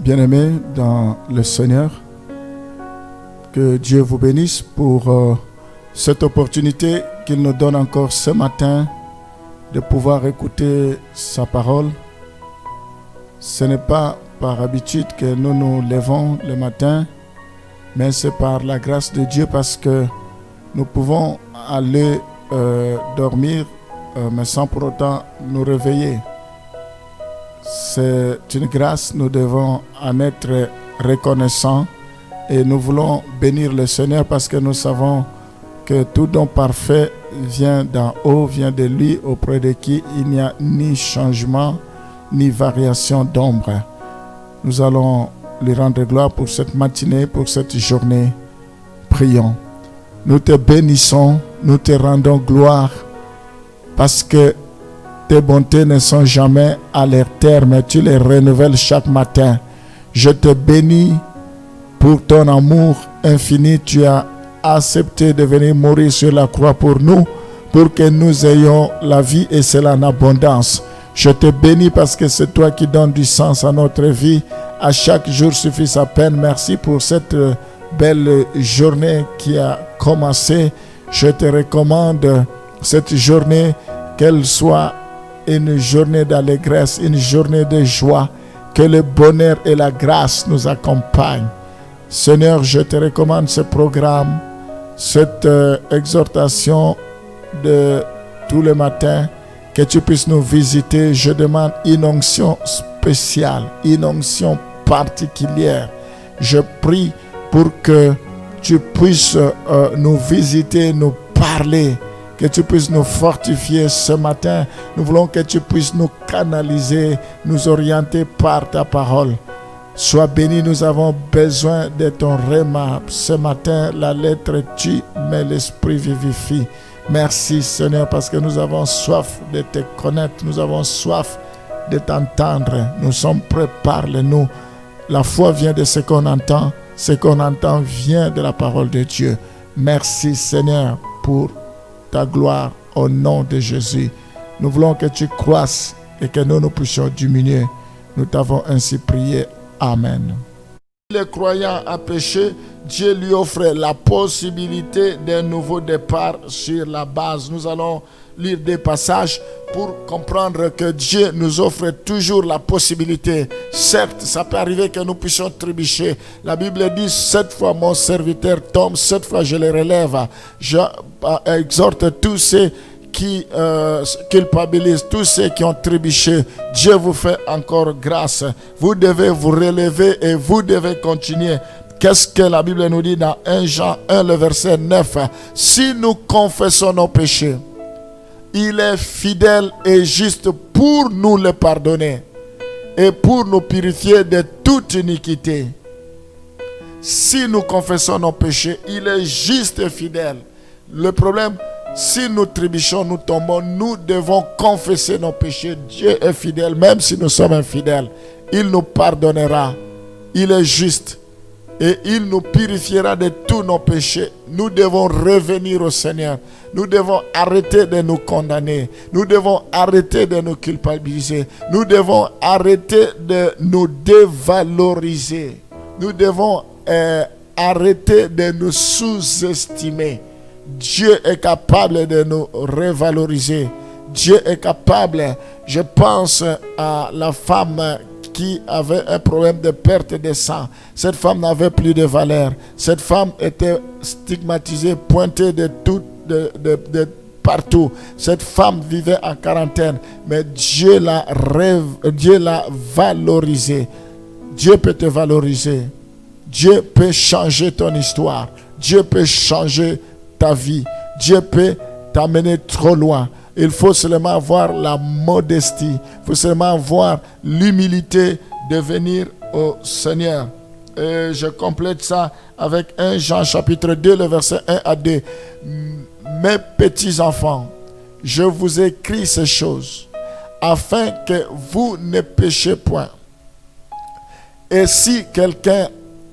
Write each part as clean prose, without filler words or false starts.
Bien-aimés dans le Seigneur, que Dieu vous bénisse pour cette opportunité qu'il nous donne encore ce matin de pouvoir écouter sa parole. Ce n'est pas par habitude que nous nous levons le matin, mais c'est par la grâce de Dieu parce que nous pouvons aller dormir, mais sans pour autant nous réveiller. C'est une grâce, nous devons en être reconnaissants et nous voulons bénir le Seigneur parce que nous savons que tout don parfait vient d'en haut, vient de lui auprès de qui il n'y a ni changement ni variation d'ombre. Nous allons lui rendre gloire pour cette matinée, pour cette journée. Prions. Nous te bénissons, nous te rendons gloire parce que tes bontés ne sont jamais à leur terme, mais tu les renouvelles chaque matin. Je te bénis pour ton amour infini. Tu as accepté de venir mourir sur la croix pour nous, pour que nous ayons la vie et cela en abondance. Je te bénis parce que c'est toi qui donnes du sens à notre vie. À chaque jour suffit sa peine. Merci pour cette belle journée qui a commencé. Je te recommande cette journée, qu'elle soit une journée d'allégresse, une journée de joie, que le bonheur et la grâce nous accompagnent. Seigneur, je te recommande ce programme, cette exhortation de tous les matins, que tu puisses nous visiter. Je demande une onction spéciale, une onction particulière. Je prie pour que tu puisses nous visiter, nous parler, que tu puisses nous fortifier ce matin. Nous voulons que tu puisses nous canaliser, nous orienter par ta parole. Sois béni, nous avons besoin de ton rhéma. Ce matin, la lettre tue, mais l'esprit vivifie. Merci Seigneur parce que nous avons soif de te connaître. Nous avons soif de t'entendre. Nous sommes prêts, parle-nous. La foi vient de ce qu'on entend. Ce qu'on entend vient de la parole de Dieu. Merci Seigneur pour ta gloire au nom de Jésus. Nous voulons que tu croisses et que nous puissions diminuer. Nous t'avons ainsi prié. Amen. Le croyant a péché, Dieu lui offre la possibilité d'un nouveau départ sur la base. Nous allons lire des passages pour comprendre que Dieu nous offre toujours la possibilité. Certes, ça peut arriver que nous puissions trébucher. La Bible dit, 7 fois mon serviteur tombe, 7 fois je le relève. Je exhorte tous ceux qui culpabilisent, tous ceux qui ont trébuché. Dieu vous fait encore grâce. Vous devez vous relever et vous devez continuer. Qu'est-ce que la Bible nous dit dans 1 Jean 1, le verset 9? Si nous confessons nos péchés, il est fidèle et juste pour nous les pardonner et pour nous purifier de toute iniquité. Si nous confessons nos péchés, il est juste et fidèle. Le problème, si nous trébuchons, nous tombons, nous devons confesser nos péchés. Dieu est fidèle, même si nous sommes infidèles. Il nous pardonnera. Il est juste. Et il nous purifiera de tous nos péchés. Nous devons revenir au Seigneur. Nous devons arrêter de nous condamner. Nous devons arrêter de nous culpabiliser. Nous devons arrêter de nous dévaloriser. Nous devons arrêter de nous sous-estimer. Dieu est capable de nous revaloriser. Dieu est capable. Je pense à la femme qui avait un problème de perte de sang. Cette femme n'avait plus de valeur. Cette femme était stigmatisée, pointée de partout. Cette femme vivait en quarantaine, mais Dieu l'a valorisée. Dieu peut te valoriser. Dieu peut changer ton histoire. Dieu peut changer ta vie. Dieu peut t'amener trop loin. Il faut seulement avoir la modestie. Il faut seulement avoir l'humilité de venir au Seigneur. Et je complète ça avec 1 Jean chapitre 2, le verset 1 à 2. Mes petits enfants, je vous écris ces choses afin que vous ne péchiez point. Et si quelqu'un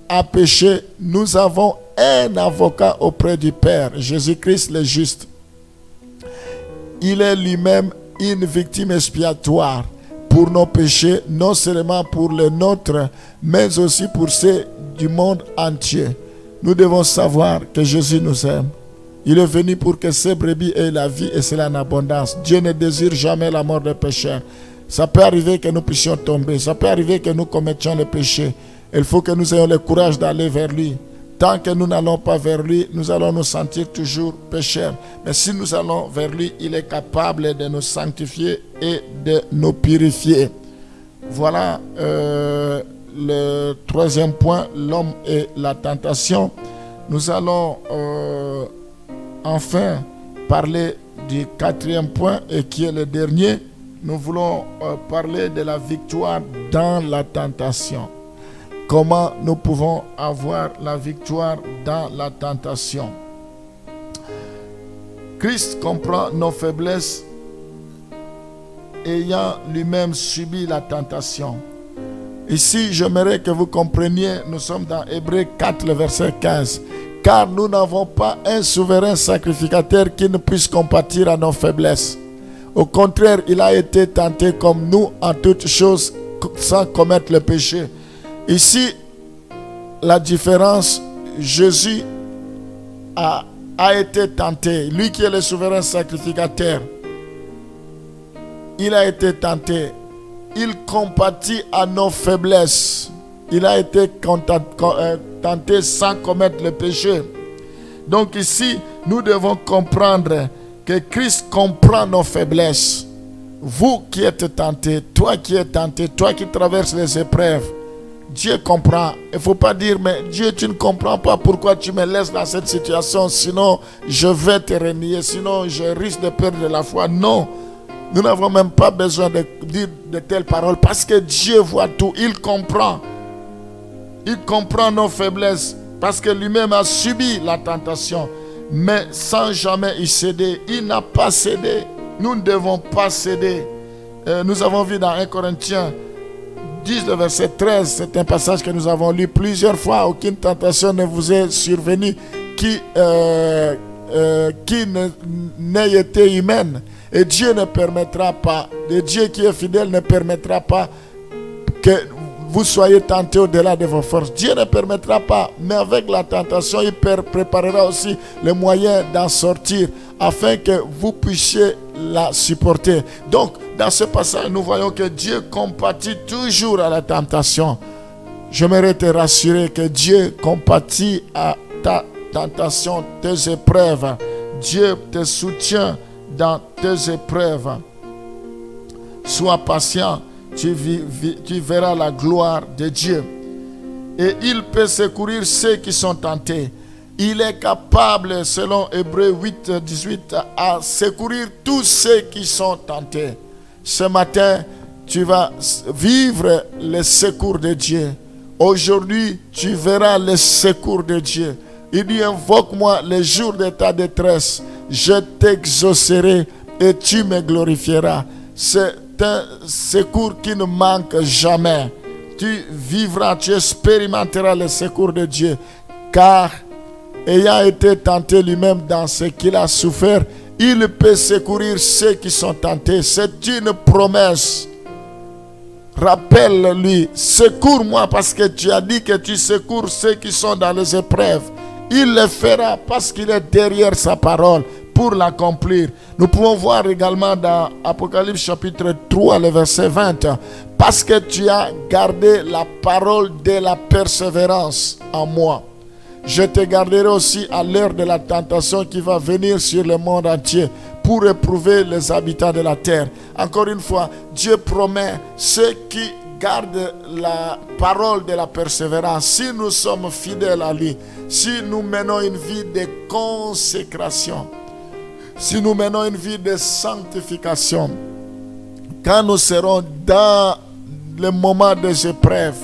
a péché, nous avons un avocat auprès du Père, Jésus-Christ le juste. Il est lui-même une victime expiatoire, pour nos péchés, non seulement pour les nôtres, mais aussi pour ceux du monde entier. Nous devons savoir que Jésus nous aime. Il est venu pour que ses brebis aient la vie et cela en abondance. Dieu ne désire jamais la mort des pécheurs. Ça peut arriver que nous puissions tomber. Ça peut arriver que nous commettions le péché. Il faut que nous ayons le courage d'aller vers lui. Tant que nous n'allons pas vers lui, nous allons nous sentir toujours pécheurs. Mais si nous allons vers lui, il est capable de nous sanctifier et de nous purifier. Voilà le troisième point, l'homme et la tentation. Nous allons enfin parler du quatrième point et qui est le dernier. Nous voulons parler de la victoire dans la tentation. Comment nous pouvons avoir la victoire dans la tentation? Christ comprend nos faiblesses ayant lui-même subi la tentation. Ici, j'aimerais que vous compreniez, nous sommes dans Hébreux 4, le verset 15. Car nous n'avons pas un souverain sacrificateur qui ne puisse compatir à nos faiblesses. Au contraire, il a été tenté comme nous en toutes choses sans commettre le péché. Ici, la différence, Jésus a été tenté. Lui qui est le souverain sacrificateur, il a été tenté. Il compatit à nos faiblesses. Il a été tenté sans commettre le péché. Donc ici, nous devons comprendre que Christ comprend nos faiblesses. Vous qui êtes tenté, toi qui es tenté, toi qui traverses les épreuves, Dieu comprend. Il ne faut pas dire, mais Dieu, tu ne comprends pas pourquoi tu me laisses dans cette situation, sinon je vais te renier, sinon je risque de perdre la foi. Non, nous n'avons même pas besoin de dire de telles paroles parce que Dieu voit tout, il comprend. Il comprend nos faiblesses parce que lui-même a subi la tentation, mais sans jamais y céder. Il n'a pas cédé. Nous ne devons pas céder. Nous avons vu dans 1 Corinthiens 10, le verset 13, c'est un passage que nous avons lu plusieurs fois. Aucune tentation ne vous est survenue qui n'ait été humaine. Et Dieu ne permettra pas, et Dieu qui est fidèle ne permettra pas que vous soyez tentés au-delà de vos forces. Dieu ne permettra pas, mais avec la tentation, il préparera aussi les moyens d'en sortir afin que vous puissiez la supporter. Donc, dans ce passage, nous voyons que Dieu compatit toujours à la tentation. J'aimerais te rassurer que Dieu compatit à ta tentation, tes épreuves. Dieu te soutient dans tes épreuves. Sois patient, tu verras la gloire de Dieu. Et il peut secourir ceux qui sont tentés. Il est capable, selon Hébreux 8, 18, à secourir tous ceux qui sont tentés. Ce matin, tu vas vivre le secours de Dieu. Aujourd'hui, tu verras le secours de Dieu. Il dit, invoque-moi les jours de ta détresse. Je t'exaucerai et tu me glorifieras. C'est un secours qui ne manque jamais. Tu vivras, tu expérimenteras le secours de Dieu. Car, ayant été tenté lui-même dans ce qu'il a souffert, il peut secourir ceux qui sont tentés. C'est une promesse. Rappelle-lui, secours-moi parce que tu as dit que tu secours ceux qui sont dans les épreuves. Il le fera parce qu'il est derrière sa parole pour l'accomplir. Nous pouvons voir également dans Apocalypse chapitre 3, le verset 20. Parce que tu as gardé la parole de la persévérance en moi. Je te garderai aussi à l'heure de la tentation qui va venir sur le monde entier pour éprouver les habitants de la terre. Encore une fois, Dieu promet ceux qui gardent la parole de la persévérance. Si nous sommes fidèles à lui, si nous menons une vie de consécration, si nous menons une vie de sanctification, quand nous serons dans les moments des épreuves,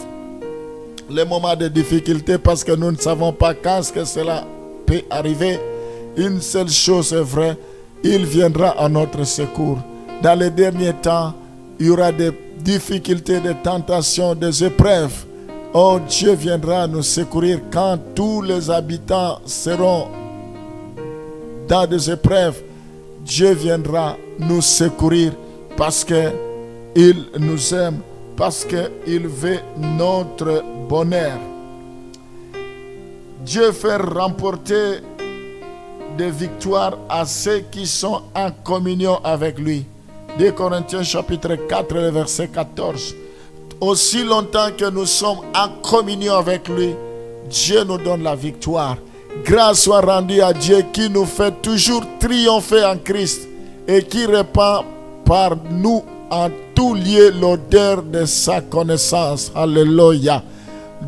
les moments de difficulté, parce que nous ne savons pas quand est-ce que cela peut arriver, une seule chose est vraie, il viendra à notre secours. Dans les derniers temps, il y aura des difficultés, des tentations, des épreuves. Oh, Dieu viendra nous secourir quand tous les habitants seront dans des épreuves. Dieu viendra nous secourir parce que Il nous aime parce qu'il veut notre bonheur. Dieu fait remporter des victoires à ceux qui sont en communion avec lui. 2 Corinthiens chapitre 4, le verset 14. Aussi longtemps que nous sommes en communion avec lui, Dieu nous donne la victoire. Grâce soit rendue à Dieu qui nous fait toujours triompher en Christ et qui répand par nous en tout lieu l'odeur de sa connaissance. Alléluia.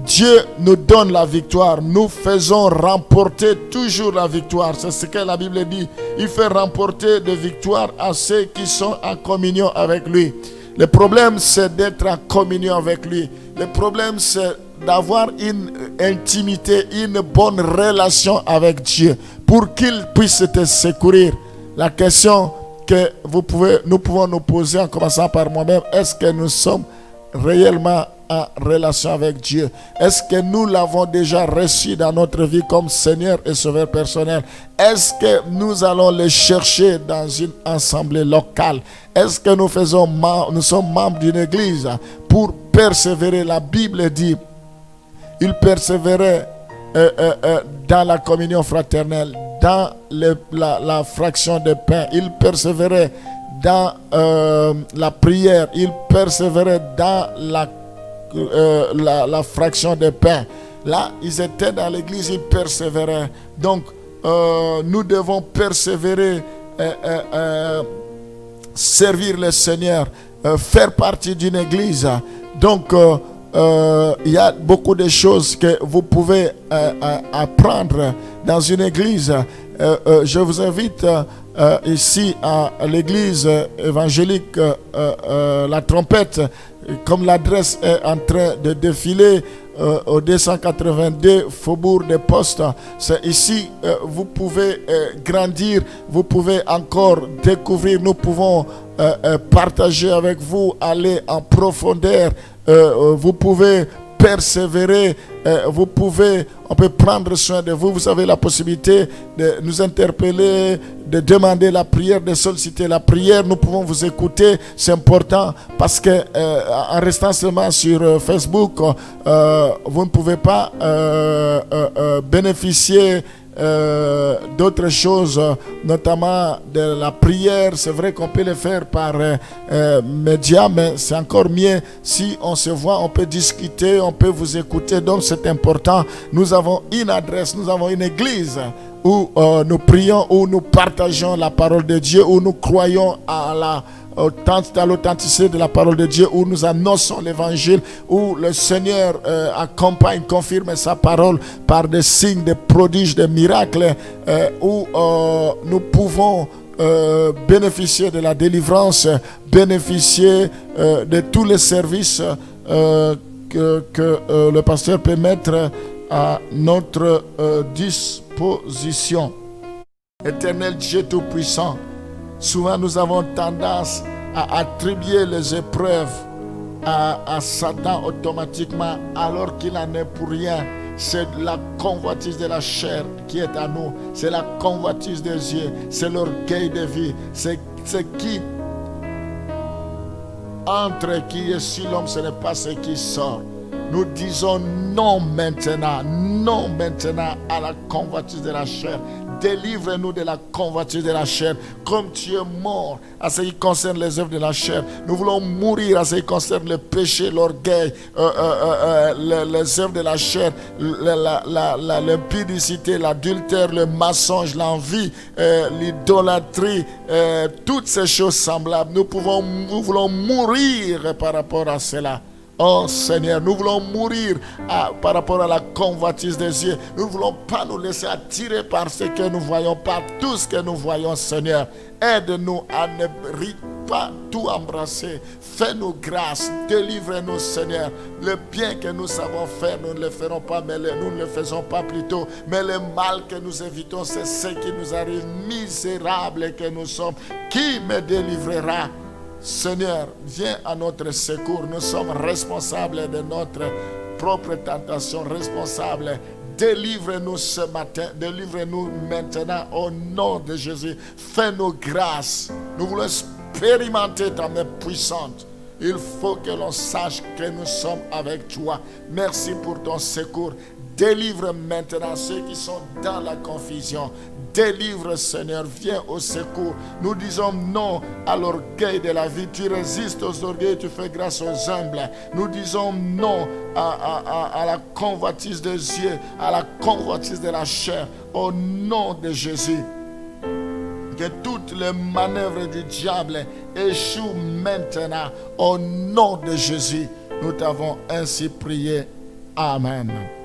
Dieu nous donne la victoire. Nous faisons remporter toujours la victoire. C'est ce que la Bible dit. Il fait remporter des victoires à ceux qui sont en communion avec lui. Le problème, c'est d'être en communion avec lui. Le problème, c'est d'avoir une intimité, une bonne relation avec Dieu pour qu'il puisse te secourir. La question que nous pouvons nous poser en commençant par moi-même, est-ce que nous sommes réellement en relation avec Dieu? Est-ce que nous l'avons déjà reçu dans notre vie comme Seigneur et Sauveur personnel? Est-ce que nous allons le chercher dans une assemblée locale? Est-ce que nous sommes membres d'une église pour persévérer? La Bible dit, il persévérait dans la communion fraternelle, dans la fraction de pain. Il persévérait dans la prière. Il persévérait dans la fraction de pain. Là, ils étaient dans l'église, ils persévéraient. Donc, nous devons persévérer, servir le Seigneur, faire partie d'une église. Donc, il y a beaucoup de choses que vous pouvez apprendre dans une église. Je vous invite ici à l'église évangélique La Trompette, comme l'adresse est en train de défiler au 282 Faubourg des Postes. C'est ici, vous pouvez grandir, vous pouvez encore découvrir, nous pouvons partager avec vous, aller en profondeur, vous pouvez persévérer, on peut prendre soin de vous. Vous avez la possibilité de nous interpeller, de demander la prière, de solliciter la prière. Nous pouvons vous écouter. C'est important parce que en restant seulement sur Facebook, vous ne pouvez pas bénéficier d'autres choses, notamment de la prière. C'est vrai qu'on peut le faire par médias, mais c'est encore mieux si on se voit, on peut discuter, on peut vous écouter. Donc c'est important. Nous avons une adresse, nous avons une église où nous prions, où nous partageons la parole de Dieu, où nous croyons à l'authenticité de la parole de Dieu, où nous annonçons l'évangile, où le Seigneur accompagne, confirme sa parole par des signes, des prodiges, des miracles, où nous pouvons bénéficier de la délivrance, bénéficier de tous les services que le pasteur peut mettre à notre disposition. Éternel Dieu Tout-Puissant, souvent nous avons tendance à attribuer les épreuves à Satan automatiquement alors qu'il n'en est pour rien. C'est la convoitise de la chair qui est à nous. C'est la convoitise des yeux. C'est l'orgueil de vie. C'est qui entre et qui est sur l'homme, ce n'est pas ce qui sort. Nous disons non maintenant à la convoitise de la chair. Délivre-nous de la convoitise de la chair. Comme tu es mort à ce qui concerne les œuvres de la chair, nous voulons mourir à ce qui concerne le péché, l'orgueil, les œuvres de la chair, l'impudicité, l'adultère, le mensonge, l'envie, l'idolâtrie, toutes ces choses semblables. Nous voulons mourir par rapport à cela. Oh Seigneur, nous voulons mourir par rapport à la convoitise des yeux. Nous ne voulons pas nous laisser attirer par ce que nous voyons, par tout ce que nous voyons, Seigneur. Aide-nous à ne pas tout embrasser. Fais-nous grâce, délivre-nous, Seigneur. Le bien que nous savons faire, nous ne le ferons pas, mais nous ne le faisons pas plutôt. Mais le mal que nous évitons, c'est ce qui nous arrive, misérable que nous sommes. Qui me délivrera? Seigneur, viens à notre secours. Nous sommes responsables de notre propre tentation, responsables. Délivre-nous ce matin, délivre-nous maintenant au nom de Jésus. Fais-nous grâce. Nous voulons expérimenter ta main puissante. Il faut que l'on sache que nous sommes avec toi. Merci pour ton secours. Délivre maintenant ceux qui sont dans la confusion. Délivre, Seigneur, viens au secours. Nous disons non à l'orgueil de la vie. Tu résistes aux orgueils, tu fais grâce aux humbles. Nous disons non à la convoitise des yeux, à la convoitise de la chair. Au nom de Jésus, que toutes les manœuvres du diable échouent maintenant. Au nom de Jésus, nous t'avons ainsi prié. Amen.